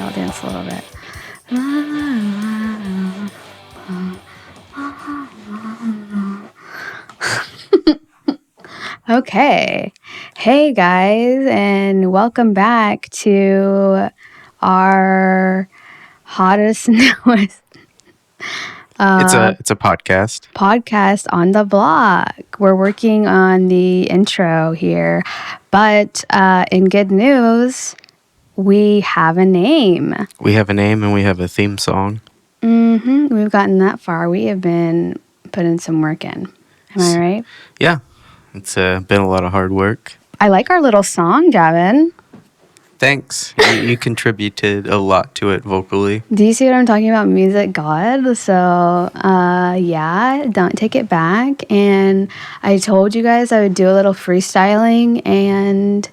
I'll dance a little bit. Okay. Hey guys, and welcome back to our hottest, newest It's a podcast on the block. We're working on the intro here, but in good news, we have a name. We have a name and we have a theme song. We've gotten that far. We have been putting some work in. Am I right? Yeah. It's been a lot of hard work. I like our little song, Javan. Thanks. You contributed a lot to it vocally. Do you see what I'm talking about? Music God. So, yeah, don't take it back. And I told you guys I would do a little freestyling, and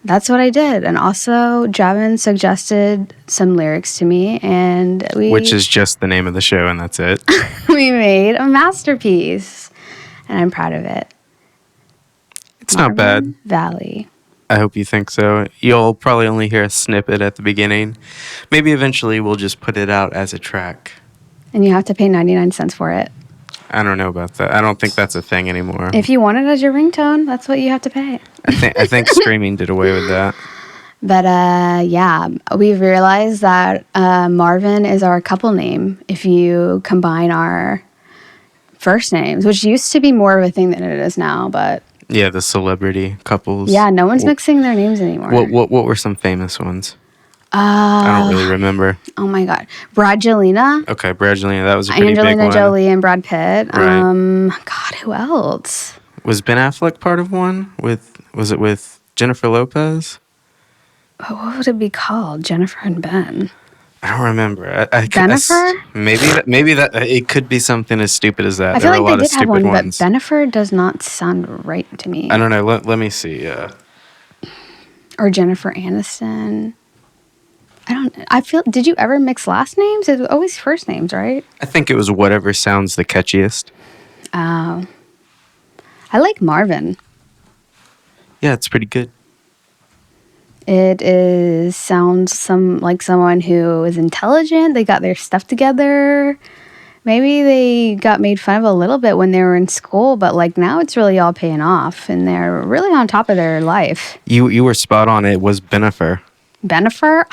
that's what I did. And also, Javan suggested some lyrics to me, and which is just the name of the show, and that's it. We made a masterpiece, and I'm proud of it. It's not bad. Valley. I hope you think so. You'll probably only hear a snippet at the beginning. Maybe eventually we'll just put it out as a track. And you have to pay 99 cents for it. I don't know about that. I don't think that's a thing anymore. If you want it as your ringtone, that's what you have to pay. I think streaming did away with that. But yeah, we've realized that Marvan is our couple name if you combine our first names, which used to be more of a thing than it is now, but... Yeah, the celebrity couples. Yeah, no one's mixing their names anymore. What were some famous ones? I don't really remember. Oh my God. Brangelina. Okay, Brangelina. That was a pretty big one. Angelina Jolie and Brad Pitt. Right. God, who else? Was Ben Affleck part of one? Was it with Jennifer Lopez? What would it be called? Jennifer and Ben. I don't remember. Bennifer? Maybe that it could be something as stupid as that. I feel there like are a lot they of did have stupid one, ones. but Bennifer does not sound right to me. I don't know. Let me see. Or Jennifer Aniston. Did you ever mix last names? It was always first names, right? I think it was whatever sounds the catchiest. Oh. I like Marvan. Yeah, it's pretty good. It sounds like someone who is intelligent. They got their stuff together. Maybe they got made fun of a little bit when they were in school, but like now it's really all paying off, and they're really on top of their life. You were spot on. It was Bennifer. Bennifer?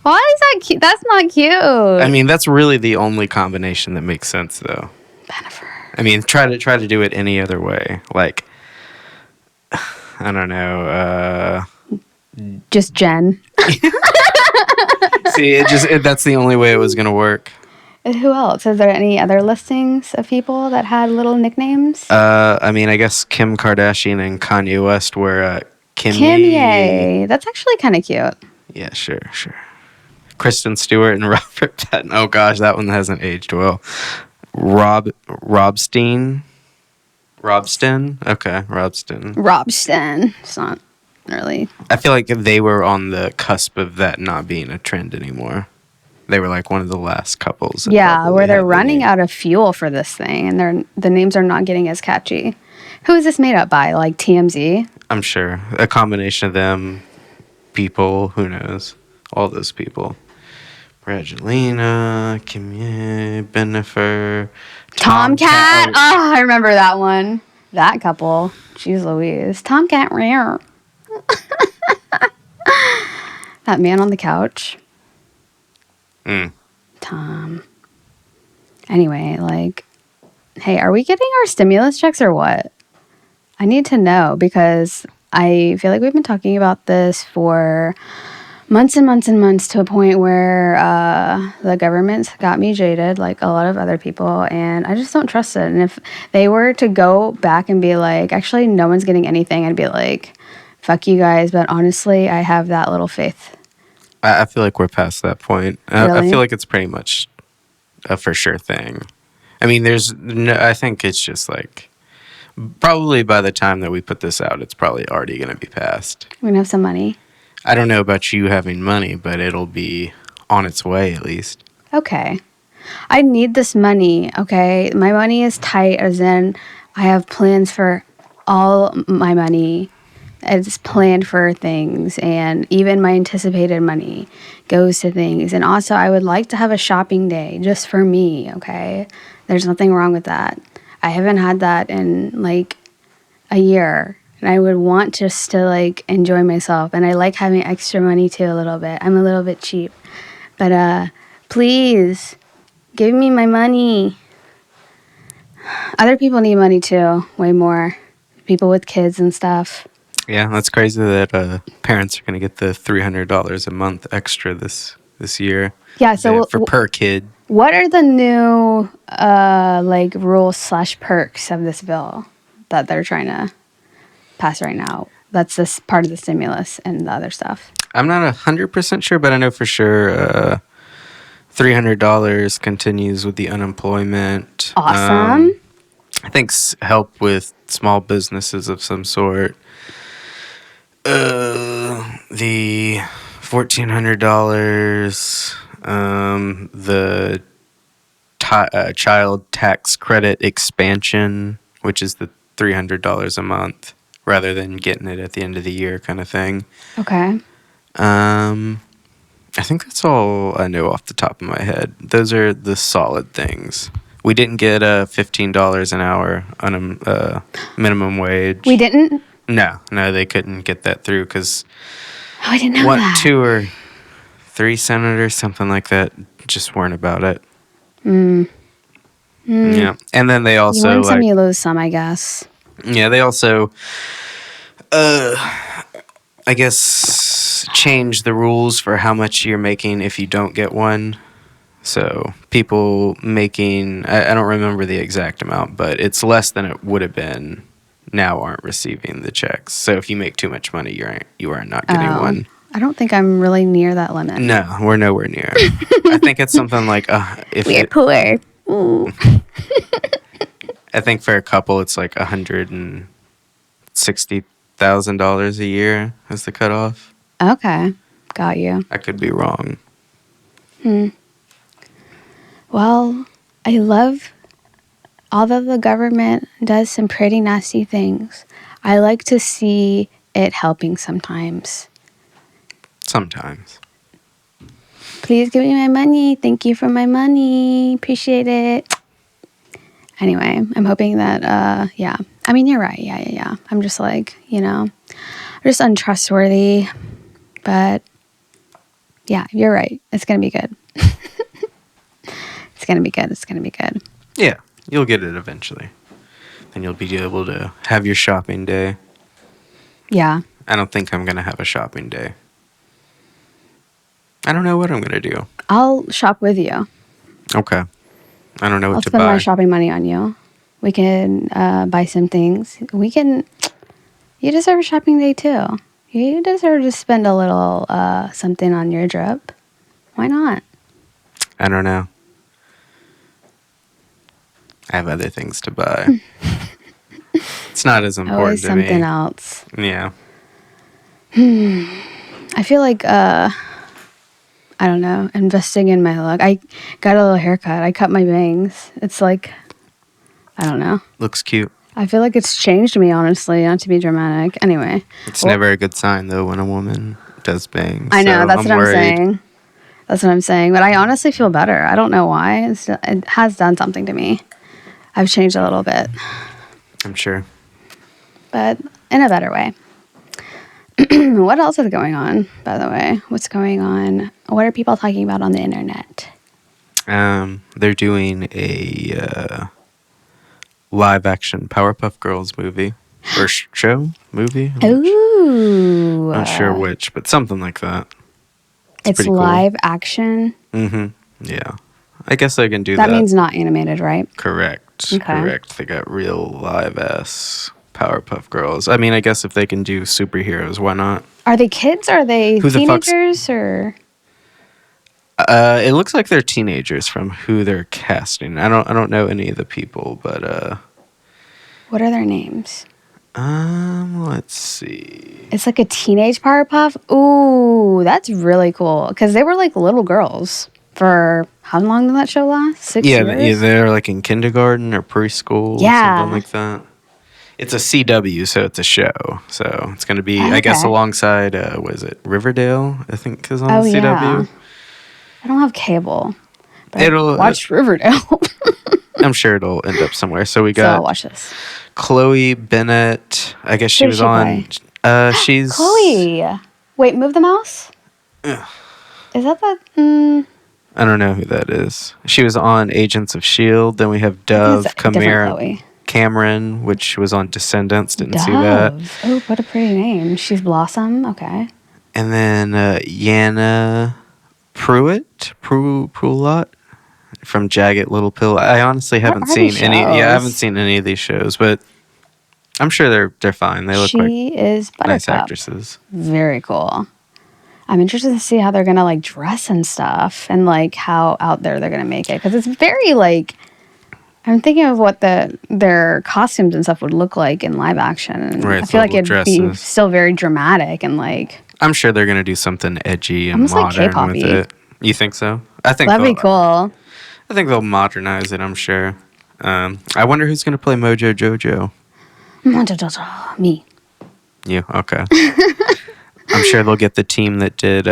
Why is that cute? That's not cute. I mean, that's really the only combination that makes sense, though. Bennifer. I mean, try to do it any other way. Like, I don't know. Just Jen. See, that's the only way it was gonna work. Who else? Is there any other listings of people that had little nicknames? I mean, I guess Kim Kardashian and Kanye West were Kimye. That's actually kind of cute. Yeah, sure. Kristen Stewart and Robert Pattinson. Oh gosh, that one hasn't aged well. Robstein. Okay, Robston. It's not really. I feel like they were on the cusp of that not being a trend anymore. They were like one of the last couples. Yeah, where they're running out of fuel for this thing, and the names are not getting as catchy. Who is this made up by? Like TMZ? I'm sure a combination of them, people. Who knows? All those people. Brangelina, Kimye, Bennifer, Tomcat. Oh, I remember that one. That couple. Jeez Louise. Tomcat rare. That man on the couch. Tom. Anyway, like, hey, are we getting our stimulus checks or what? I need to know because I feel like we've been talking about this for months and months and months to a point where the government's got me jaded, like a lot of other people, and I just don't trust it. And if they were to go back and be like, actually, no one's getting anything, I'd be like, fuck you guys. But honestly, I have that little faith. I feel like we're past that point. Really? I feel like it's pretty much a for sure thing. I mean, I think it's just like, probably by the time that we put this out, it's probably already going to be passed. We're going to have some money. I don't know about you having money, but it'll be on its way at least. Okay. I need this money, okay? My money is tight, as in I have plans for all my money it's planned for things, and even my anticipated money goes to things. And also, I would like to have a shopping day just for me, okay? There's nothing wrong with that. I haven't had that in like a year, and I would want just to like enjoy myself. And I like having extra money too a little bit. I'm a little bit cheap. But please give me my money. Other people need money too, way more. People with kids and stuff. Yeah, that's crazy that parents are going to get the $300 a month extra this year. Yeah, so for per kid. What are the new like rules/perks of this bill that they're trying to pass right now? That's this part of the stimulus and the other stuff. I'm not 100% sure, but I know for sure $300 continues with the unemployment. Awesome. I think help with small businesses of some sort. The $1,400, the child tax credit expansion, which is the $300 a month, rather than getting it at the end of the year kind of thing. Okay. I think that's all I know off the top of my head. Those are the solid things. We didn't get $15 an hour on a minimum wage. We didn't? No, they couldn't get that through because I didn't know that. 2 or 3 senators, something like that, just weren't about it. Yeah, and then they also you win some, you lose some, I guess. Yeah, they also, I guess, change the rules for how much you're making if you don't get one. So people making, I don't remember the exact amount, but it's less than it would have been, now aren't receiving the checks. So if you make too much money, you are not getting one. I don't think I'm really near that limit. No, we're nowhere near. I think it's something like if we're poor. Ooh. I think for a couple, it's like $160,000 a year is the cutoff. Okay, got you. I could be wrong. Well, I love, although the government does some pretty nasty things, I like to see it helping sometimes. Sometimes. Please give me my money. Thank you for my money. Appreciate it. Anyway, I'm hoping that, yeah. I mean, you're right. Yeah. I'm just like, I'm just untrustworthy. But, yeah, you're right. It's going to be good. It's going to be good. Yeah, you'll get it eventually. Then you'll be able to have your shopping day. Yeah. I don't think I'm going to have a shopping day. I don't know what I'm going to do. I'll shop with you. Okay. I don't know what I'll to spend buy. my shopping money on you. We can buy some things. You deserve a shopping day too. You deserve to spend a little something on your trip. Why not? I don't know. I have other things to buy. It's not as important Always to something me. else. Yeah. I feel like, I don't know, investing in my look. I got a little haircut. I cut my bangs. It's like, I don't know. Looks cute. I feel like it's changed me, honestly, not to be dramatic. Anyway. It's never a good sign, though, when a woman does bangs. I know, so that's what I'm worried. saying. That's what I'm saying. But I honestly feel better. I don't know why. It has done something to me. I've changed a little bit. I'm sure. But in a better way. What else is going on, by the way? What's going on? What are people talking about on the internet? They're doing a live action Powerpuff Girls movie. Or show? Movie? Ooh. Not sure which, but something like that. It's pretty cool. live action? Mm-hmm. Yeah. I guess I can do that. That means not animated, right? Correct. Okay. Correct. They got real live-ass Powerpuff Girls. I mean, I guess if they can do superheroes, why not? Are they kids? Are they Who the fuck's- teenagers? Or It looks like they're teenagers from who they're casting. I don't know any of the people, but what are their names? let's see. It's like a teenage Powerpuff. Ooh, that's really cool. Because they were like little girls for how long did that show last? 6 years? Yeah, they're like in kindergarten or preschool or Yeah. something like that. It's a CW, so it's a show. So it's going to be, Oh, I guess, okay. alongside, what is it, Riverdale, I think is on Oh, the CW. yeah. I don't have cable, but I It'll, watched Riverdale. I'm sure it'll end up somewhere. So we So I'll got watch this. Chloe Bennett. I guess she Who does was she on, she's... Chloe. Wait, move the mouse? Ugh. Is that the... I don't know who that is. She was on Agents of S.H.I.E.L.D. Then we have I think Dove it's a different Kamara Chloe. Cameron, which was on Descendants. Didn't see that. Dove. Oh, what a pretty name. She's Blossom. Okay. And then Yana Pruitt from Jagged Little Pill. I honestly What haven't are these seen any. Yeah, I haven't shows? seen any of these shows, but I'm sure they're fine. They look like She is nice Buttercup. actresses. Very cool. I'm interested to see how they're gonna like dress and stuff, and like how out there they're gonna make it, because it's very like I'm thinking of what their costumes and stuff would look like in live action, and Right, I feel like the it'd be dresses. still very dramatic and like I'm sure they're gonna do something edgy and almost like modern K-pop-y. with it. You think so? I think That'd be cool. I think they'll modernize it. I'm sure. I wonder who's gonna play Mojo Jojo. Me. You okay? I'm sure they'll get the team that did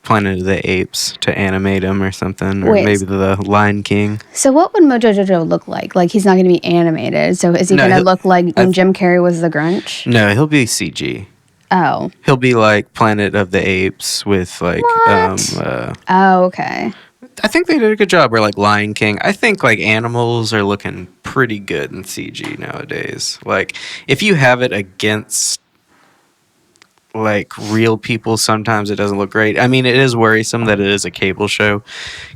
Planet of the Apes to animate him or something, or Wait. maybe the Lion King. So what would Mojo Jojo look like? Like he's not going to be animated. So is he No, going to he'll- look like I when th- Jim Carrey was the Grinch? No, he'll be CG. Oh. He'll be like Planet of the Apes with like What? Oh, okay. I think they did a good job. Or like Lion King. I think like animals are looking pretty good in CG nowadays. Like if you have it against like real people, sometimes it doesn't look great. I mean, it is worrisome that it is a cable show.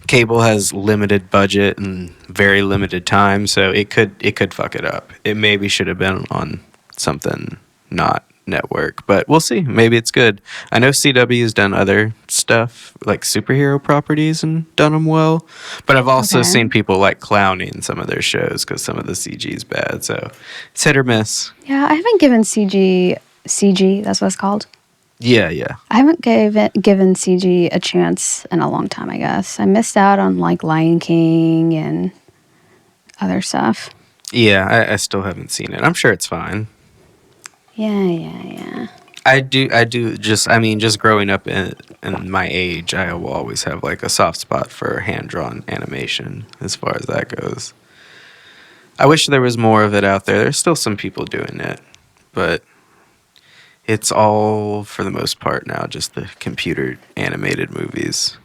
Cable has limited budget and very limited time, so it could fuck it up. It maybe should have been on something not network, but we'll see. Maybe it's good. I know CW has done other stuff like superhero properties and done them well, but I've also Okay. seen people like clowning some of their shows because some of the CG is bad. So it's hit or miss. Yeah, I haven't given CG, that's what it's called. Yeah. I haven't given CG a chance in a long time, I guess. I missed out on like Lion King and other stuff. Yeah, I still haven't seen it. I'm sure it's fine. Yeah. I do just, I mean, just growing up in my age, I will always have like a soft spot for hand-drawn animation as far as that goes. I wish there was more of it out there. There's still some people doing it, but it's all, for the most part now, just the computer animated movies.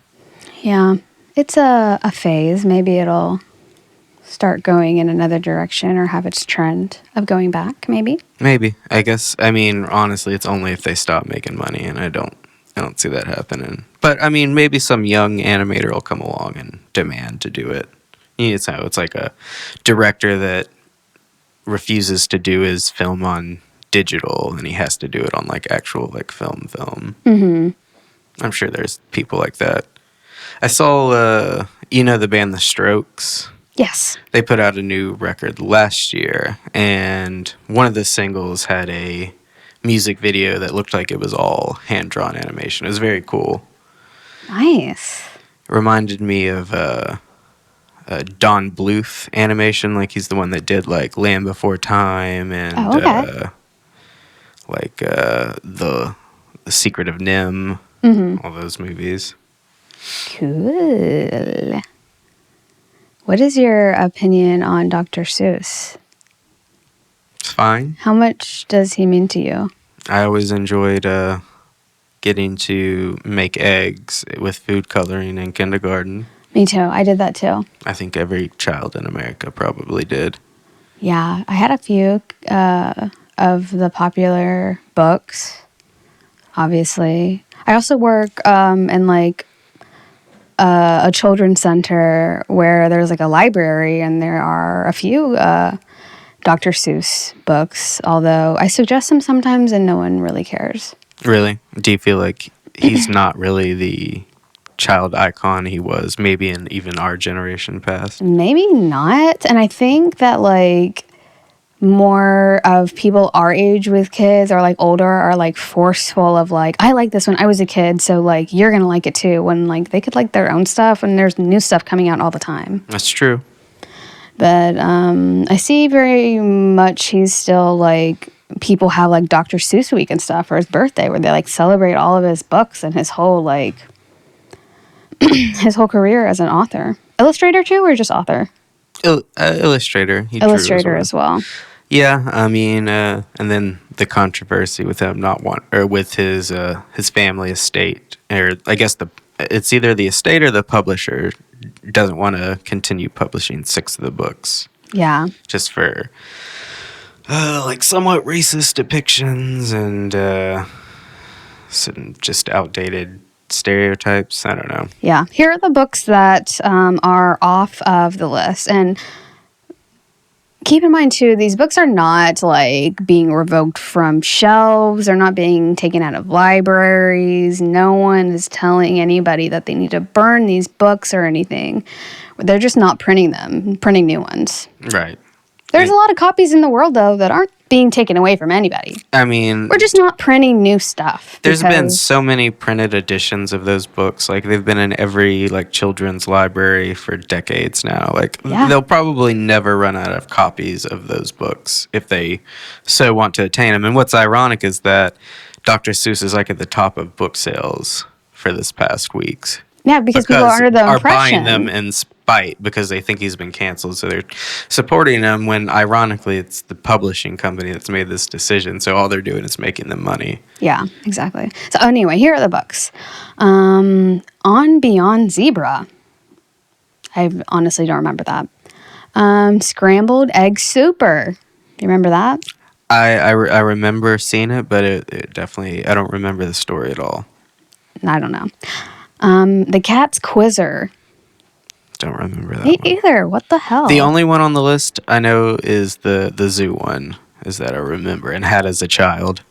Yeah. It's a phase. Maybe it'll start going in another direction or have its trend of going back, maybe. Maybe. I guess, I mean, honestly, it's only if they stop making money, and I don't see that happening. But, I mean, maybe some young animator will come along and demand to do it. It's like a director that refuses to do his film on digital, and he has to do it on, like, actual, like, film. Mm-hmm. I'm sure there's people like that. I saw, the band The Strokes. Yes. They put out a new record last year, and one of the singles had a music video that looked like it was all hand-drawn animation. It was very cool. Nice. It reminded me of Don Bluth animation, like he's the one that did like Land Before Time and the Secret of Nim, all those movies. Cool. What is your opinion on Dr. Seuss? It's fine. How much does he mean to you? I always enjoyed getting to make eggs with food coloring in kindergarten. Me too. I did that too. I think every child in America probably did. Yeah, I had a few of the popular books, obviously. I also work in like a children's center where there's like a library, and there are a few Dr. Seuss books, although I suggest them sometimes and no one really cares. Really? Do you feel like he's not really the child icon he was, maybe in even our generation past? Maybe not. And I think that like more of people our age with kids or like older are like forceful of like, I like this when I was a kid, so like you're gonna like it too, when like they could like their own stuff and there's new stuff coming out all the time. That's true. But I see very much he's still like, people have like Dr. Seuss week and stuff for his birthday where they like celebrate all of his books and his whole like his whole career as an author. Illustrator too, or just author? Illustrator. He drew Illustrator as well. Yeah, I mean, and then the controversy with him not with his family estate, or I guess it's either the estate or the publisher doesn't want to continue publishing 6 of the books. Yeah. Just for like somewhat racist depictions and some just outdated stereotypes. I don't know. Yeah. Here are the books that are off of the list. And keep in mind, too, these books are not, like, being revoked from shelves. They're not being taken out of libraries. No one is telling anybody that they need to burn these books or anything. They're just not printing them, printing new ones. Right. There's a lot of copies in the world, though, that aren't being taken away from anybody. I mean, we're just not printing new stuff. There's been so many printed editions of those books. Like, they've been in every, like, children's library for decades now. Like, they'll probably never run out of copies of those books if they so want to attain them. And what's ironic is that Dr. Seuss is, like, at the top of book sales for this past weeks. Yeah, because people are under the impression. Buying them in spite because they think he's been canceled. So they're supporting him when, ironically, it's the publishing company that's made this decision. So all they're doing is making them money. Yeah, exactly. So anyway, here are the books. On Beyond Zebra. I honestly don't remember that. Scrambled Egg Super. Do you remember that? I remember seeing it, but it definitely, I don't remember the story at all. I don't know. The Cat's Quizzer. Don't remember that Me either. What the hell? The only one on the list I know is the zoo one, is that I remember and had as a child.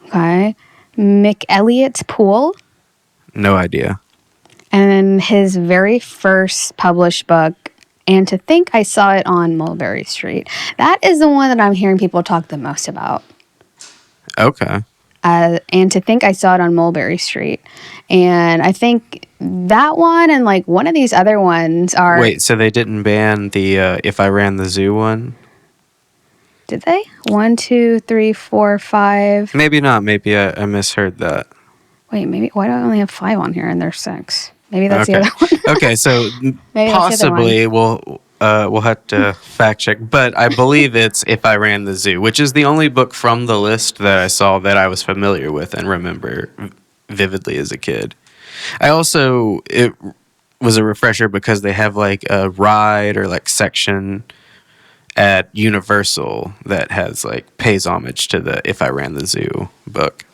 Okay. Mick Elliott's Pool. No idea. And his very first published book, And to Think I Saw It on Mulberry Street. That is the one that I'm hearing people talk the most about. Okay. And to Think I Saw It on Mulberry Street. And I think that one and like one of these other ones are... Wait, so they didn't ban the If I Ran the Zoo one? Did they? 1, 2, 3, 4, 5. Maybe not. Maybe I misheard that. Wait, maybe... Why do I only have 5 on here and there's 6? Maybe that's the other one. Okay, so possibly we'll have to fact check, but I believe it's If I Ran the Zoo, which is the only book from the list that I saw that I was familiar with and remember vividly as a kid. It was a refresher because they have like a ride or like section at Universal that has like pays homage to the If I Ran the Zoo book.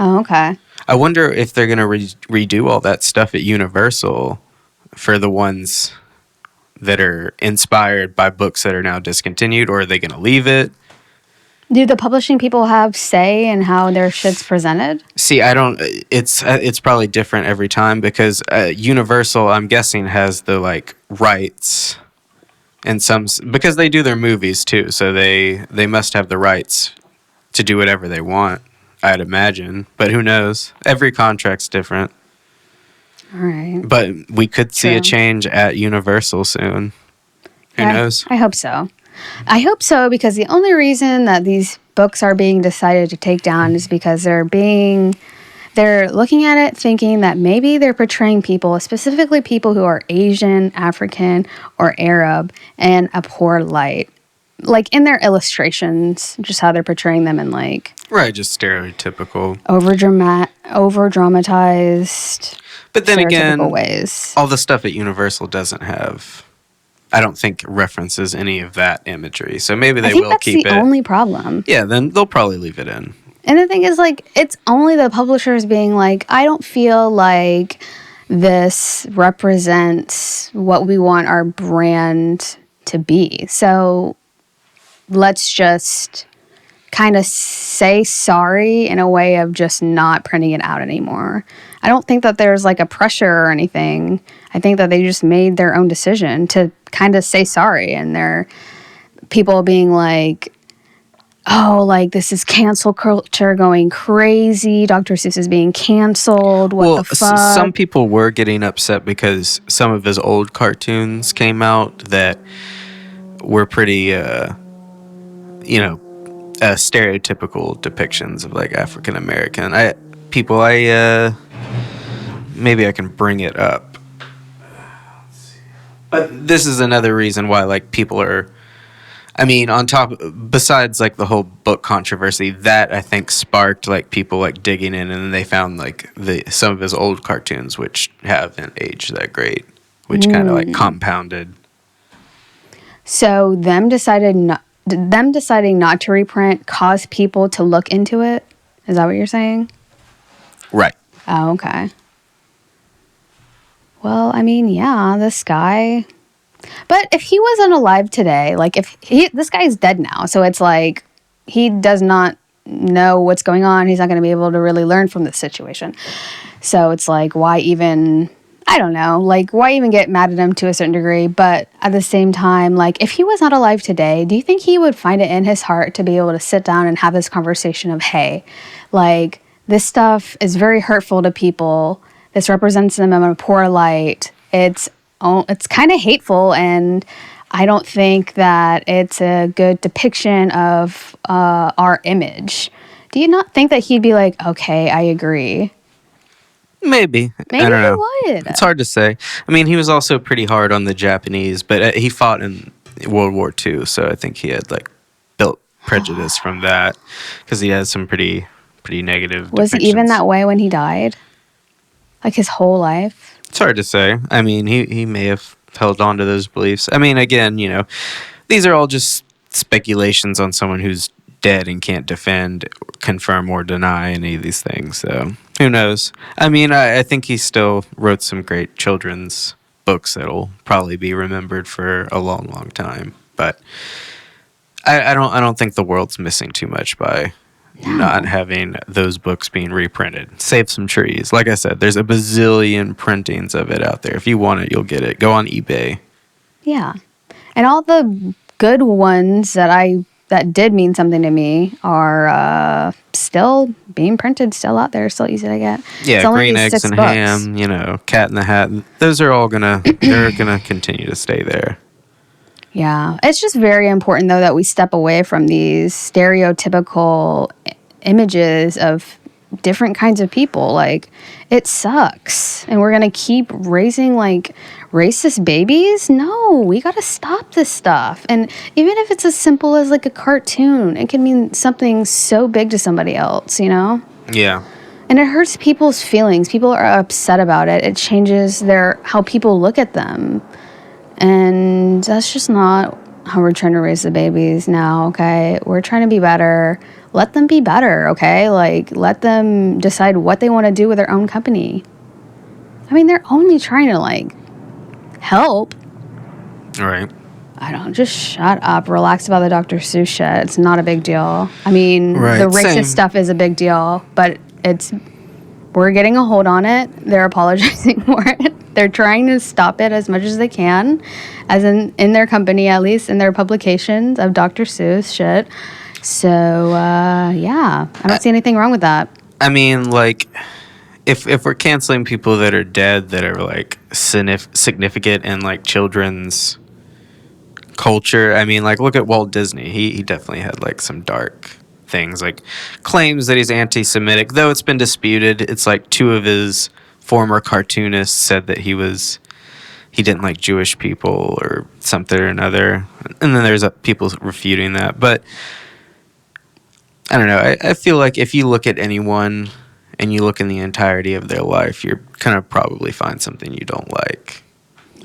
Oh, okay. I wonder if they're going to redo all that stuff at Universal for the ones that are inspired by books that are now discontinued, or are they going to leave it? Do the publishing people have say in how their shit's presented? See, I don't. It's probably different every time because Universal, I'm guessing, has the like rights and because they do their movies too, so they must have the rights to do whatever they want. I'd imagine, but who knows? Every contract's different. All right. But we could see a change at Universal soon. Who knows? I hope so. I hope so because the only reason that these books are being decided to take down is because they're looking at it thinking that maybe they're portraying people, specifically people who are Asian, African, or Arab, in a poor light. Like in their illustrations, just how they're portraying them in like... Right, just stereotypical. Over-dramatized. But then again, ways. All the stuff at Universal doesn't have... I don't think references any of that imagery. So maybe they will keep it. That's the only problem. Yeah, then they'll probably leave it in. And the thing is, like, it's only the publishers being like, I don't feel like this represents what we want our brand to be. So let's just kind of say sorry in a way of just not printing it out anymore. I don't think that there's like a pressure or anything. I think that they just made their own decision to kind of say sorry. And they're people being like, oh, like this is cancel culture going crazy. Dr. Seuss is being canceled. What the fuck? Some people were getting upset because some of his old cartoons came out that were pretty, stereotypical depictions of like African American people. Maybe I can bring it up, but this is another reason why like people are. I mean, besides like the whole book controversy, that I think sparked like people like digging in, and then they found like some of his old cartoons which haven't aged that great, which kind of like compounded. So them deciding not to reprint caused people to look into it? Is that what you're saying? Right. Oh, okay. Well, I mean, yeah, this guy. But if he wasn't alive today, like this guy is dead now, so it's like he does not know what's going on. He's not going to be able to really learn from this situation. So it's like, why even, I don't know, like why even get mad at him to a certain degree? But at the same time, like if he was not alive today, do you think he would find it in his heart to be able to sit down and have this conversation of, hey, like this stuff is very hurtful to people. This represents them in a poor light. It's kind of hateful, and I don't think that it's a good depiction of our image. Do you not think that he'd be like, okay, I agree? Maybe Maybe I don't he know. would. It's hard to say. I mean, he was also pretty hard on the Japanese, but he fought in World War II, so I think he had like built prejudice from that because he has some pretty negative. Was he even that way when he died? Like his whole life? It's hard to say. I mean, he may have held on to those beliefs. I mean, again, these are all just speculations on someone who's dead and can't defend, confirm, or deny any of these things. So who knows? I mean, I think he still wrote some great children's books that'll probably be remembered for a long, long time. But I don't think the world's missing too much by not having those books being reprinted. Save some trees. Like I said, there's a bazillion printings of it out there. If you want it, you'll get it. Go on eBay. Yeah. And all the good ones that did mean something to me are still being printed, still out there, still easy to get. Yeah, Green Eggs and Ham, Cat in the Hat. Those are all they're gonna continue to stay there. Yeah. It's just very important, though, that we step away from these stereotypical images of different kinds of people. Like, it sucks. And we're going to keep raising, like, racist babies? No, we got to stop this stuff. And even if it's as simple as, like, a cartoon, it can mean something so big to somebody else, Yeah. And it hurts people's feelings. People are upset about it. It changes how people look at them. And that's just not how we're trying to raise the babies now, okay? We're trying to be better. Let them be better, okay? Like, let them decide what they want to do with their own company. I mean, they're only trying to, like, help. Right. I don't, just shut up. Relax about the Dr. Seuss shit. It's not a big deal. I mean, right. The racist stuff is a big deal, but we're getting a hold on it. They're apologizing for it. They're trying to stop it as much as they can, as in their company, at least, in their publications of Dr. Seuss shit. So, yeah, I don't see anything wrong with that. I mean, like, if we're canceling people that are dead that are, like, significant in, like, children's culture, I mean, like, look at Walt Disney. He definitely had, like, some dark things, like claims that he's anti-Semitic, though it's been disputed. It's like two of his former cartoonists said that he didn't like Jewish people or something or another, and then there's people refuting that. But I don't know, I feel like if you look at anyone and you look in the entirety of their life, you're gonna probably find something you don't like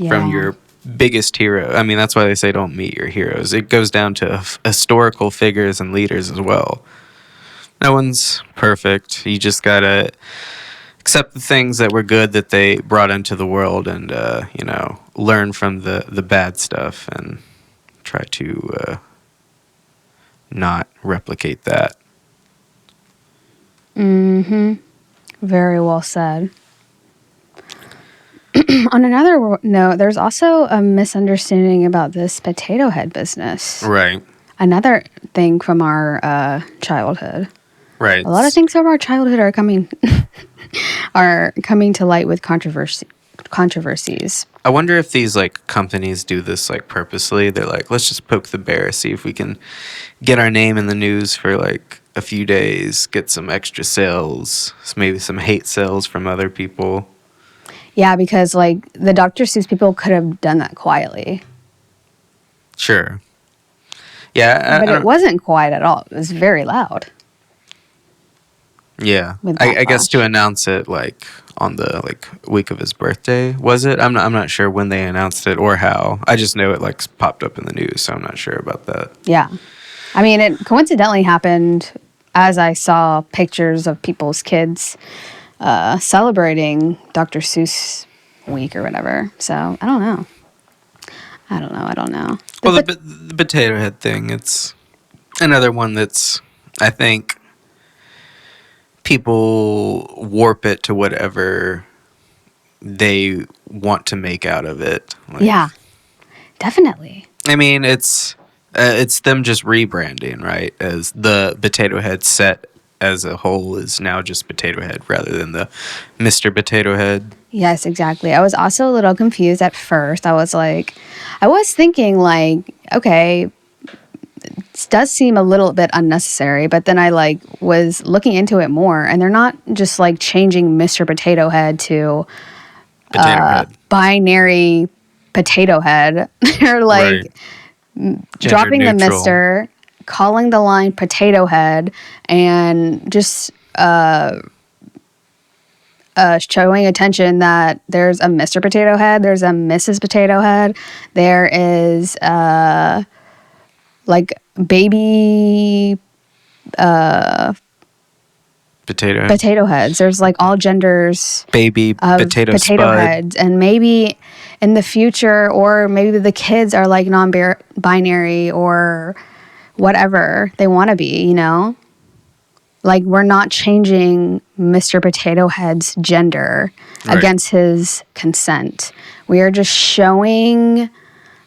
from your biggest hero. I mean, that's why they say don't meet your heroes. It goes down to historical figures and leaders as well. No one's perfect. You just gotta accept the things that were good that they brought into the world, and learn from the bad stuff and try to not replicate that. Very well said. On another note, there's also a misunderstanding about this potato head business. Right. Another thing from our childhood. Right. A lot of things from our childhood are coming to light with controversy controversies. I wonder if these like companies do this like purposely. They're like, let's just poke the bear, see if we can get our name in the news for like a few days, get some extra sales, maybe some hate sales from other people. Yeah, because like the Dr. Seuss people could have done that quietly. Sure. Yeah, But it wasn't quiet at all. It was very loud. Yeah, With I guess to backlash. announce it like on the like week of his birthday, was it? I'm not sure when they announced it or how. I just know it like popped up in the news, so I'm not sure about that. Yeah. I mean, it coincidentally happened as I saw pictures of people's kids celebrating Dr. Seuss week or whatever. So I don't know. I don't know. Well, the potato head thing, it's another one that's, I think, people warp it to whatever they want to make out of it. Like, Yeah, definitely. I mean, it's them just rebranding, right? As the Potato Head set as a whole is now just Potato Head rather than the Mr. Potato Head. Yes, exactly. I was also a little confused at first. I was thinking like, okay, this does seem a little bit unnecessary, but then I like was looking into it more, and they're not just like changing Mr. Potato Head to Potato Head. binary potato head. They're like Right. dropping Gender the neutral. Mr., calling the line potato head, and just showing attention that there's a Mr. Potato Head, there's a Mrs. Potato Head, there is like baby Potato Head. potato heads. There's like all genders Baby of potato potato spud. heads, and maybe in the future, or maybe the kids are like non-binary or whatever they want to be, you know? Like, we're not changing Mr. Potato Head's gender Right. against his consent. We are just showing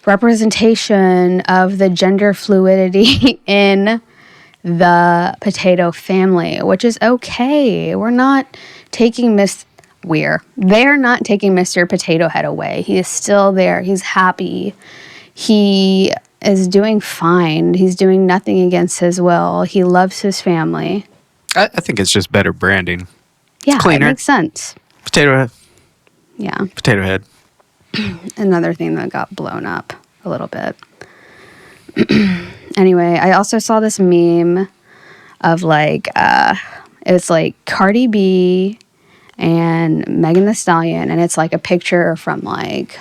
representation of the gender fluidity in the potato family, which is okay. We're not taking they're not taking Mr. Potato Head away. He is still there. He's happy. He is doing fine. He's doing nothing against his will. He loves his family. I think it's just better branding. Yeah, cleaner. it makes sense. Potato Yeah. Head. Another thing that got blown up a little bit. Anyway, I also saw this meme of like, it's like Cardi B and Megan Thee Stallion, and it's like a picture from like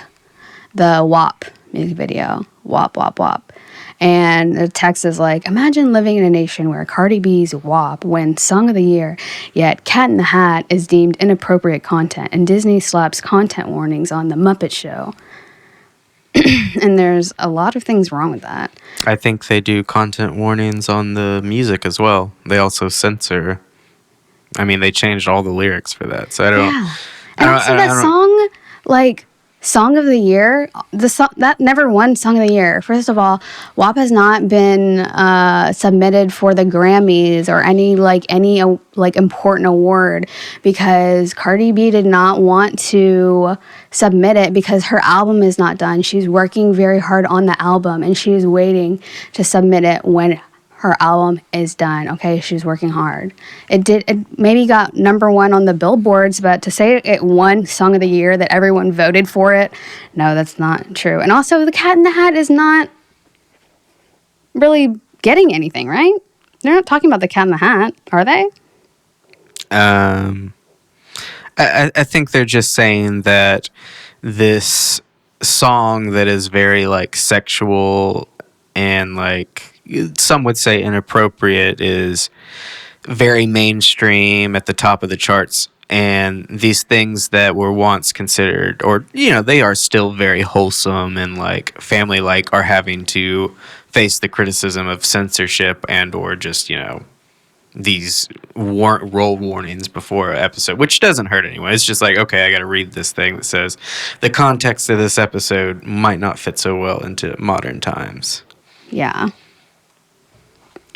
the WAP music video, WAP, WAP, WAP. And the text is like, imagine living in a nation where Cardi B's WAP wins Song of the Year, yet Cat in the Hat is deemed inappropriate content, and Disney slaps content warnings on The Muppet Show. And there's a lot of things wrong with that. I think they do content warnings on the music as well. They also censor. I mean, they changed all the lyrics for that. So I don't. Yeah. And also that song, like, Song of the Year, that never won Song of the Year. First of all, WAP has not been submitted for the Grammys or any important award, because Cardi B did not want to submit it because her album is not done. She's working very hard on the album, and she's waiting to submit it when her album is done. Okay, she's working hard. It maybe got number one on the billboards, but to say it won Song of the Year, that everyone voted for it, no, that's not true. And also, the Cat in the Hat is not really getting anything, right? They're not talking about the Cat in the Hat, are they? I think they're just saying that this song that is very like sexual and like some would say inappropriate is very mainstream at the top of the charts, and these things that were once considered, or they are still very wholesome and like family like, are having to face the criticism of censorship and or just these roll warnings before an episode, which doesn't hurt anyone. It's just like, okay, I got to read this thing that says the context of this episode might not fit so well into modern times. Yeah.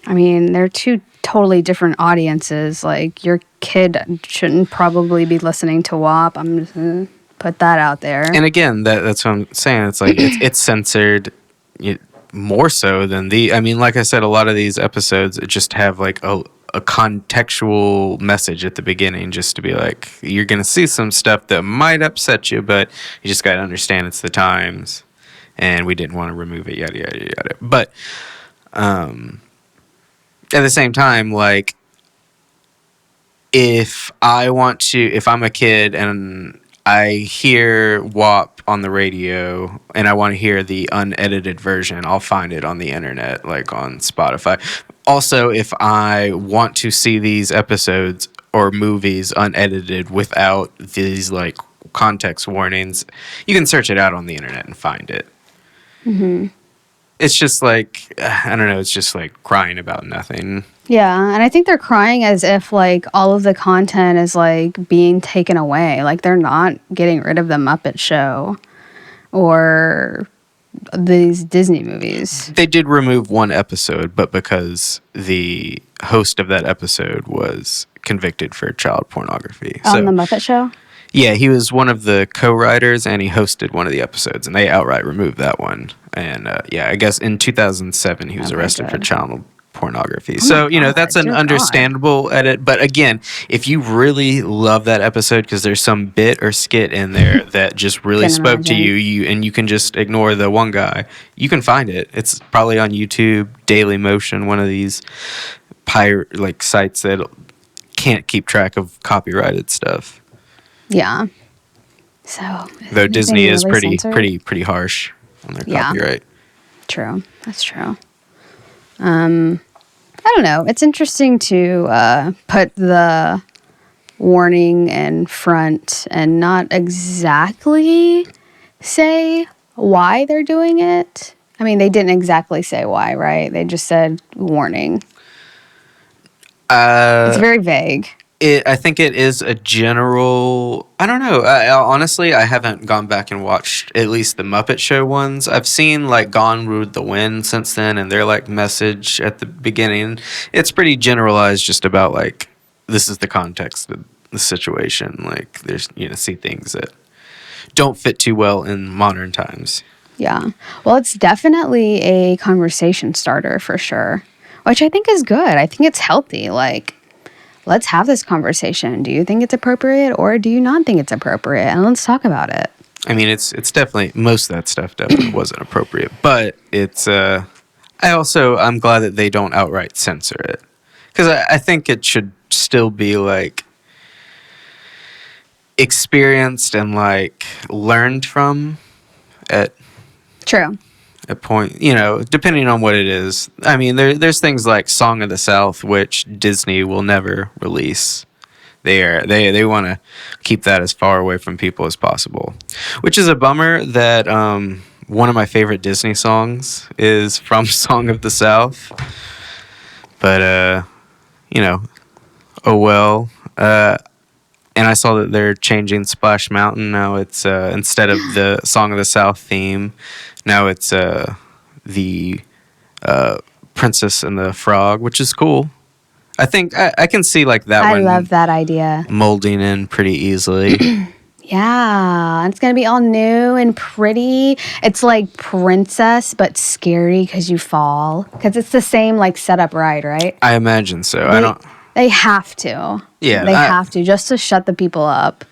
I mean, they're two totally different audiences. Like, your kid shouldn't probably be listening to WAP. put that out there. And again, that's what I'm saying. It's like it's censored more so than I mean, like I said, a lot of these episodes just have like a contextual message at the beginning, just to be like, you're gonna see some stuff that might upset you, but you just gotta understand it's the times, and we didn't want to remove it, yada yada yada. But at the same time, like, if I'm a kid and I hear WAP on the radio and I want to hear the unedited version, I'll find it on the internet, like on Spotify. Also, if I want to see these episodes or movies unedited without these like context warnings, you can search it out on the internet and find it. Mm-hmm. It's just like, I don't know, it's just like crying about nothing. Yeah, and I think they're crying as if like all of the content is like being taken away. Like they're not getting rid of the Muppet Show or these Disney movies. They did remove one episode, but because the host of that episode was convicted for child pornography. On the Muppet Show? Yeah, he was one of the co-writers, and he hosted one of the episodes, and they outright removed that one. And yeah, I guess in 2007 he was arrested for child pornography. So, you know, that's an understandable edit. But again, if you really love that episode because there's some bit or skit in there that just really spoke to you, and you can just ignore the one guy, you can find it. It's probably on YouTube, Daily Motion, one of these pirate like sites that can't keep track of copyrighted stuff. Yeah. So though Disney is really pretty harsh on their copyright. True. That's true. I don't know. It's interesting to put the warning in front and not exactly say why they're doing it. I mean, they didn't exactly say why, right? They just said warning. It's very vague. I think it is a general. I don't know. Honestly, I haven't gone back and watched at least the Muppet Show ones. I've seen like Gone with the Wind since then, and their like message at the beginning. It's pretty generalized, just about like this is the context of the situation. Like there's see things that don't fit too well in modern times. Yeah. Well, it's definitely a conversation starter for sure, which I think is good. I think it's healthy. Like, let's have this conversation. Do you think it's appropriate or do you not think it's appropriate? And let's talk about it. I mean, it's definitely, most of that stuff definitely wasn't appropriate, but it's, I'm glad that they don't outright censor it. Because I think it should still be like experienced and like learned from at True. a point, depending on what it is. I mean, there's things like Song of the South, which Disney will never release. They want to keep that as far away from people as possible, which is a bummer that one of my favorite Disney songs is from Song of the South. But, oh well. And I saw that they're changing Splash Mountain. Now it's, instead of the Song of the South theme, now it's the Princess and the Frog, which is cool. I think I can see like that one. I love that idea. Molding in pretty easily. Yeah, it's going to be all new and pretty. It's like Princess, but scary because you fall. Because it's the same like setup ride, right? I imagine so. They have to. Yeah. They have to, just to shut the people up.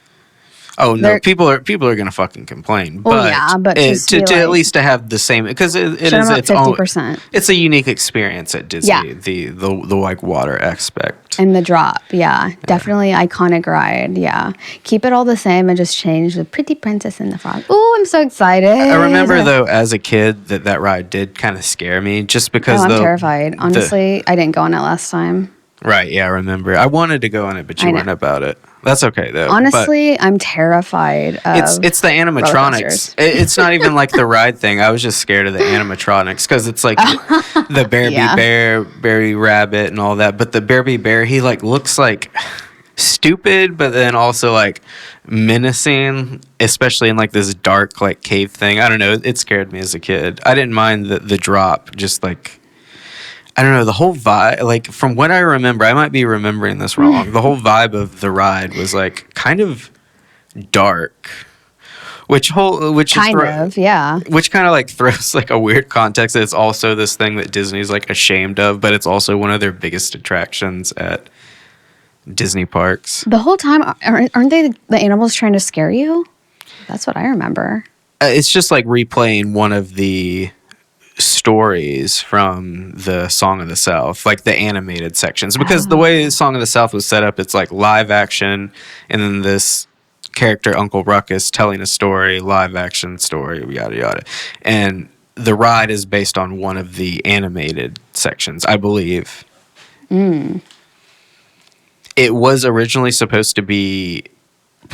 Oh no! People are gonna fucking complain. But to at least to have the same, because it is its 50%. Own. It's a unique experience at Disney. Yeah. The like water aspect and the drop. Yeah, definitely iconic ride. Yeah, keep it all the same and just change the Pretty Princess and the Frog. Oh, I'm so excited! I remember though, as a kid, that ride did kind of scare me, just because. I'm terrified. Honestly, I didn't go on it last time. Right. Yeah, I remember. I wanted to go on it, but you weren't about it. That's okay though. Honestly, I'm terrified of it's the animatronics. It's not even like the ride thing. I was just scared of the animatronics because it's like the Bear Rabbit and all that. But the Bear Bear, he like looks like stupid, but then also like menacing, especially in like this dark like cave thing. I don't know. It scared me as a kid. I didn't mind the drop, just like. I don't know, the whole vibe, like, from what I remember, I might be remembering this wrong, the whole vibe of the ride was, like, kind of dark. which Kind of, yeah. which kind of like throws like a weird context. It's also this thing that Disney's like ashamed of, but it's also one of their biggest attractions at Disney parks. The whole time, aren't they the animals trying to scare you? That's what I remember. It's just like replaying one of the stories from the Song of the South, like the animated sections, because the way Song of the South was set up, it's like live action, and then this character Uncle Ruckus telling a story, live action story, yada yada, and the ride is based on one of the animated sections, I believe. It was originally supposed to be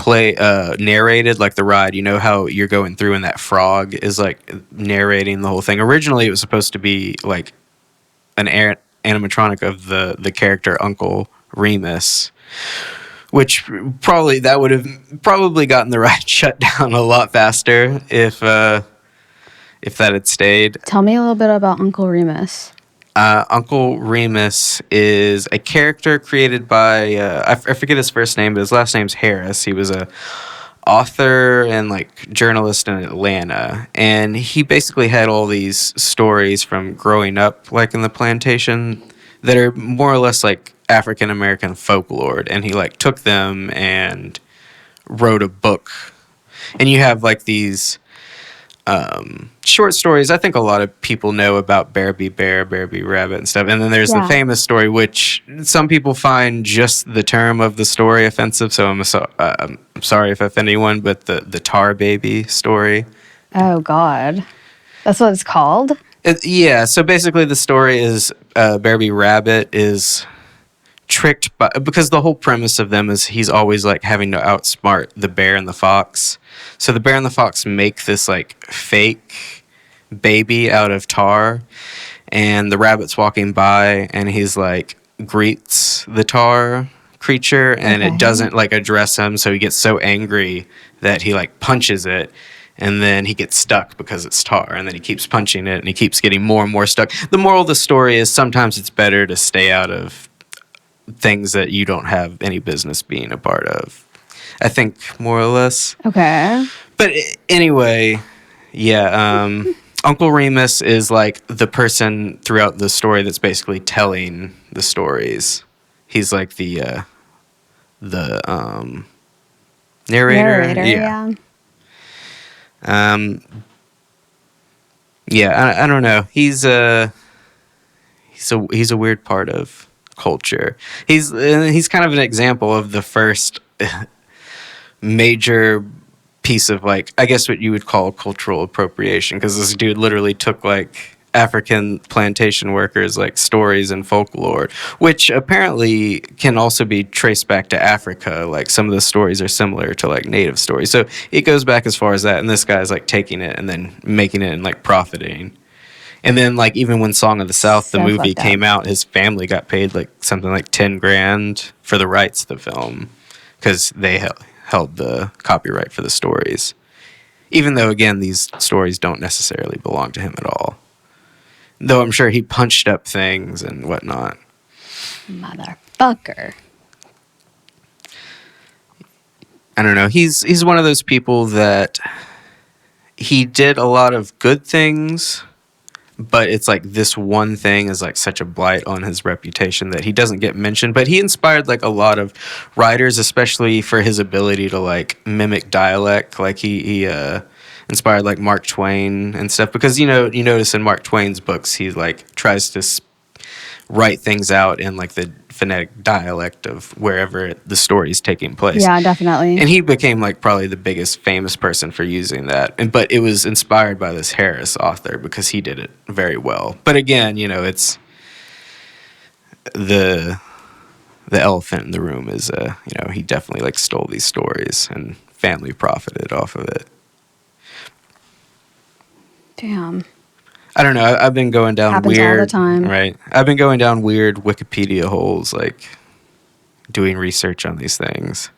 narrated like the ride. You know how you're going through and that frog is like narrating the whole thing. Originally it was supposed to be like an animatronic of the character Uncle Remus, which that would have probably gotten the ride shut down a lot faster if that had stayed. Tell me a little bit about Uncle Remus. Uncle Remus is a character created by I forget his first name, but his last name's Harris. He was a author and like journalist in Atlanta, and he basically had all these stories from growing up like in the plantation that are more or less like African American folklore, and he like took them and wrote a book. And you have like these short stories. I think a lot of people know about Bear Be Bear, Bear Be Rabbit and stuff. And then there's the famous story, which some people find just the term of the story offensive. So I'm sorry if I offend anyone, but the Tar Baby story. Oh, God. That's what it's called? Yeah. So basically the story is Bear Be Rabbit is tricked by, because the whole premise of them is he's always like having to outsmart the bear and the fox. So the bear and the fox make this like fake baby out of tar, and the rabbit's walking by and he's like greets the tar creature, and it doesn't like address him, so he gets so angry that he like punches it, and then he gets stuck because it's tar, and then he keeps punching it and he keeps getting more and more stuck. The moral of the story is sometimes it's better to stay out of things that you don't have any business being a part of, I think, more or less. Okay. But anyway, yeah, Uncle Remus is like the person throughout the story that's basically telling the stories. He's like the narrator. Yeah. I don't know. He's a weird part of culture. He's kind of an example of the first major piece of like, I guess what you would call cultural appropriation, because this dude literally took like African plantation workers like stories and folklore, which apparently can also be traced back to Africa. Like some of the stories are similar to like native stories, so it goes back as far as that. And this guy's like taking it and then making it and like profiting. And then, like, even when Song of the South, the movie came out, his family got paid, like, something like $10,000 for the rights to the film, because they held the copyright for the stories. Even though, again, these stories don't necessarily belong to him at all. Though I'm sure he punched up things and whatnot. Motherfucker. I don't know. He's one of those people that he did a lot of good things, but it's like this one thing is like such a blight on his reputation that he doesn't get mentioned. But he inspired like a lot of writers, especially for his ability to like mimic dialect. Like he inspired like Mark Twain and stuff, because you notice in Mark Twain's books he like tries to write things out in like the phonetic dialect of wherever the story is taking place. Yeah, definitely. And he became like probably the biggest famous person for using that. But it was inspired by this Harris author because he did it very well. But again, it's the elephant in the room is he definitely like stole these stories and family profited off of it. Damn. I don't know. I've been going down Happens weird, all the time. Right? I've been going down weird Wikipedia holes, like doing research on these things.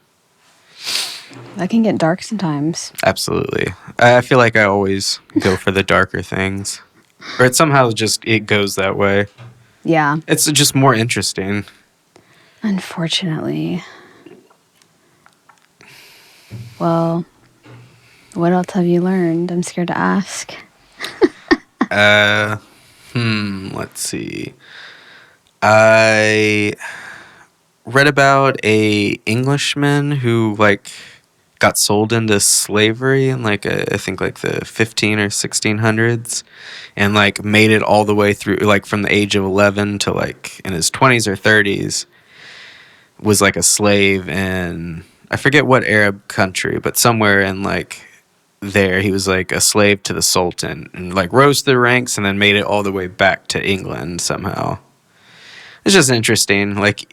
That can get dark sometimes. Absolutely. I feel like I always go for the darker things, or it somehow it goes that way. Yeah. It's just more interesting. Unfortunately. Well, What else have you learned? I'm scared to ask. Let's see. I read about a Englishman who like got sold into slavery in like I think like the 15 or 1600s, and like made it all the way through, like from the age of 11 to like in his 20s or 30s, was like a slave in, I forget what Arab country, but somewhere in like there he was like a slave to the Sultan, and like rose through the ranks and then made it all the way back to England somehow. It's just interesting. Like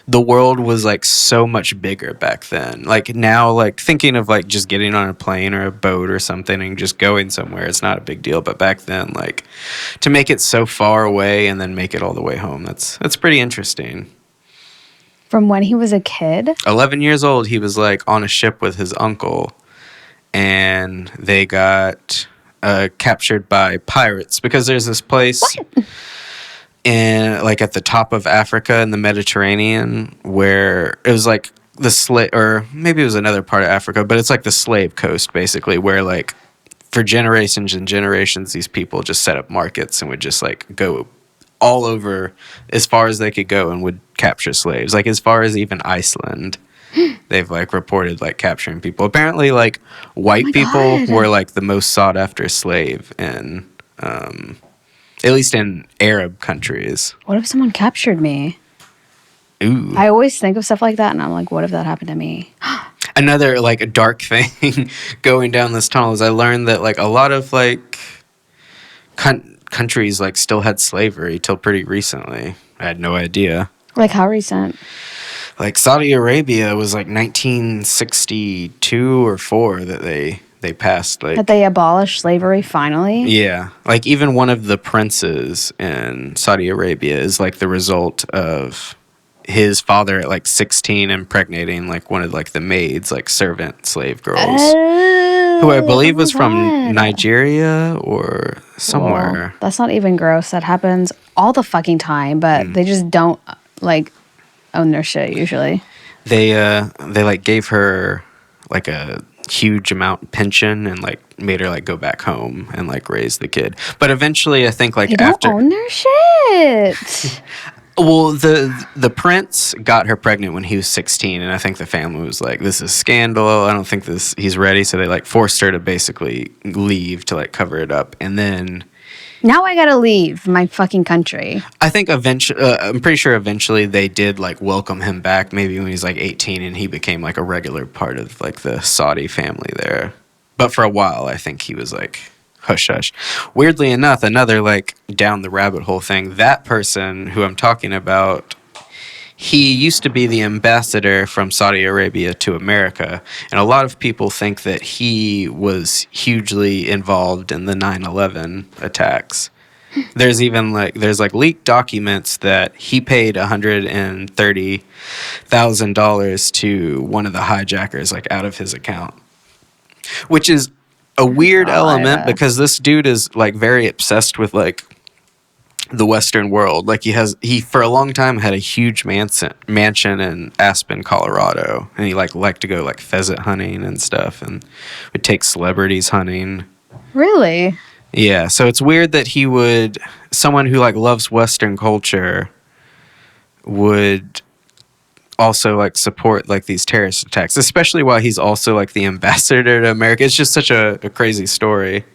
the world was like so much bigger back then. Like now, like thinking of like just getting on a plane or a boat or something and just going somewhere, it's not a big deal. But back then, like to make it so far away and then make it all the way home, that's pretty interesting. From when he was a kid? 11 years old, he was like on a ship with his uncle, and they got captured by pirates because there's this place in like at the top of Africa in the Mediterranean where it was like the slave, or maybe it was another part of Africa, but it's like the slave coast basically, where like for generations and generations these people just set up markets and would just like go all over as far as they could go and would capture slaves, like as far as even Iceland. They've like reported like capturing people. Apparently like white people God. were like the most sought after slave in at least in Arab countries. What if someone captured me? Ooh. I always think of stuff like that, and I'm like, what if that happened to me? Another like a dark thing going down this tunnel is I learned that like a lot of like countries like still had slavery till pretty recently. I had no idea. Like how recent? Like Saudi Arabia was like 1962 or 4 that they passed like That they abolished slavery finally? yeah, like even one of the princes in Saudi Arabia is like the result of his father at like 16 impregnating like one of like the maids, like servant slave girls, who I believe was from Nigeria or somewhere. Well, that's not even gross. That happens all the fucking time, but they just don't like own their shit usually. They like gave her like a huge amount pension and like made her like go back home and like raise the kid. But eventually I think like They don't after own their shit. well, the prince got her pregnant when he was 16, and I think the family was like, this is scandal. I don't think he's ready, so they like forced her to basically leave to like cover it up. And then Now I gotta leave my fucking country. I think eventually, I'm pretty sure eventually they did like welcome him back, maybe when he's like 18, and he became like a regular part of like the Saudi family there. But for a while, I think he was like hush hush. Weirdly enough, another like down the rabbit hole thing, that person who I'm talking about, he used to be the ambassador from Saudi Arabia to America, and a lot of people think that he was hugely involved in the 9/11 attacks. There's even like leaked documents that he paid $130,000 to one of the hijackers like out of his account, which is a weird element because this dude is like very obsessed with like the Western world. Like he for a long time had a huge mansion in Aspen, Colorado, and he liked to go like pheasant hunting and stuff, and would take celebrities hunting. Really? Yeah, so it's weird that someone who like loves Western culture would also like support like these terrorist attacks, especially while he's also like the ambassador to America. It's just such a crazy story.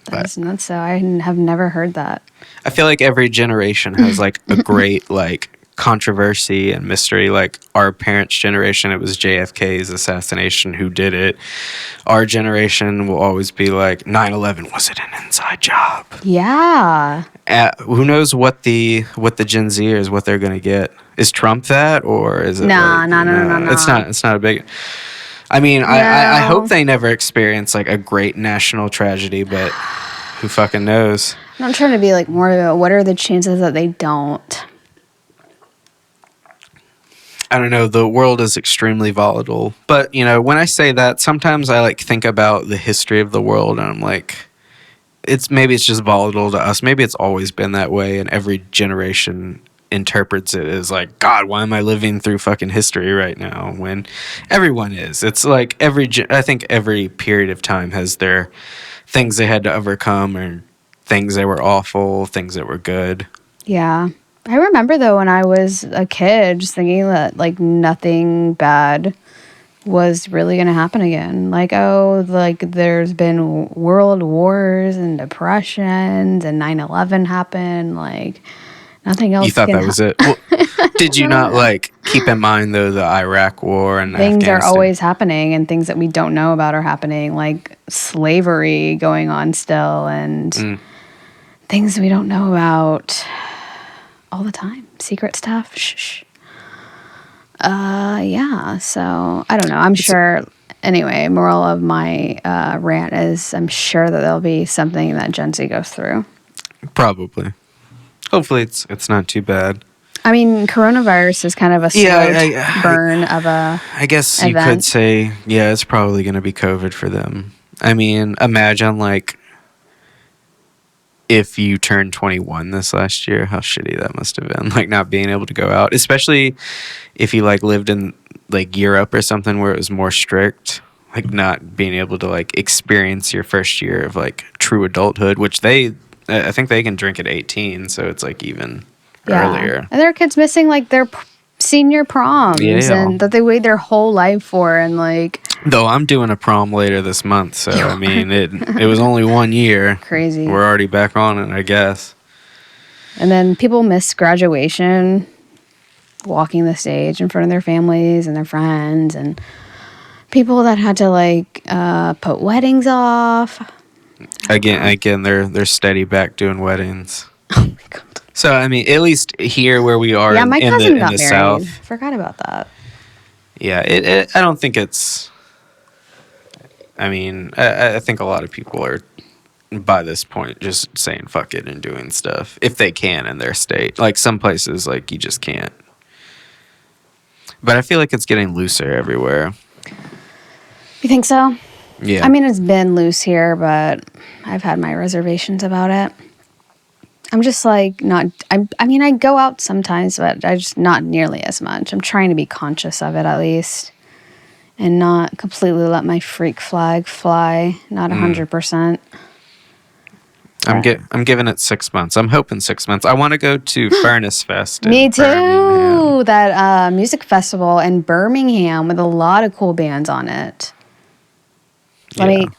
That's nuts. So I have never heard that. I feel like every generation has like a great like controversy and mystery. Like our parents' generation, it was JFK's assassination. Who did it? Our generation will always be like 9/11. Was it an inside job? Yeah. Who knows what the Gen Zers, what they're gonna get? Is Trump that, or is it? No. It's not. It's not a big. I mean, No. I hope they never experience like a great national tragedy, but who fucking knows? I'm trying to be like more about what are the chances that they don't. I don't know. The world is extremely volatile, but you know, when I say that, sometimes I like think about the history of the world, and I'm like, maybe it's just volatile to us. Maybe it's always been that way, and every generation interprets it as like, God, why am I living through fucking history right now? When everyone is. It's like I think every period of time has their things they had to overcome, or things that were awful, things that were good. Yeah. I remember though when I was a kid just thinking that like nothing bad was really going to happen again. Like, oh, like there's been world wars and depressions and 9/11 happened. Like nothing else You thought can that was it? Well, did you not like keep in mind though the Iraq War and things are Afghanistan? always happening, and things that we don't know about are happening, like slavery going on still, and things we don't know about all the time. Secret stuff. Shh. Yeah. So I don't know. I'm sure. Anyway, moral of my rant is I'm sure that there'll be something that Gen Z goes through. Probably. Hopefully, it's not too bad. I mean, coronavirus is kind of a slow burn of a. I guess event. you could say, yeah, it's probably going to be COVID for them. I mean, imagine like if you turned 21 this last year, how shitty that must have been. Like not being able to go out, especially if you like lived in like Europe or something where it was more strict. Like not being able to like experience your first year of like true adulthood, which I think they can drink at 18, so it's like even earlier. And there are kids missing like their senior proms and that they wait their whole life for, and like. Though I'm doing a prom later this month, so I mean it was only 1 year. Crazy. We're already back on it, I guess. And then people miss graduation, walking the stage in front of their families and their friends, and people that had to like put weddings off. Again, they're steady back doing weddings. Oh my god. So I mean, at least here where we are my cousin got the married. South. Forgot about that. Yeah, I don't think it's. I mean, I think a lot of people are by this point just saying fuck it and doing stuff if they can in their state. Like some places, like you just can't. But I feel like it's getting looser everywhere. You think so? Yeah. I mean, it's been loose here, but I've had my reservations about it. I'm just like not. I mean, I go out sometimes, but I just not nearly as much. I'm trying to be conscious of it at least, and not completely let my freak flag fly. Not 100%. I'm giving it 6 months. I'm hoping 6 months. I want to go to Furnace Fest. Me too. Birmingham. That music festival in Birmingham with a lot of cool bands on it.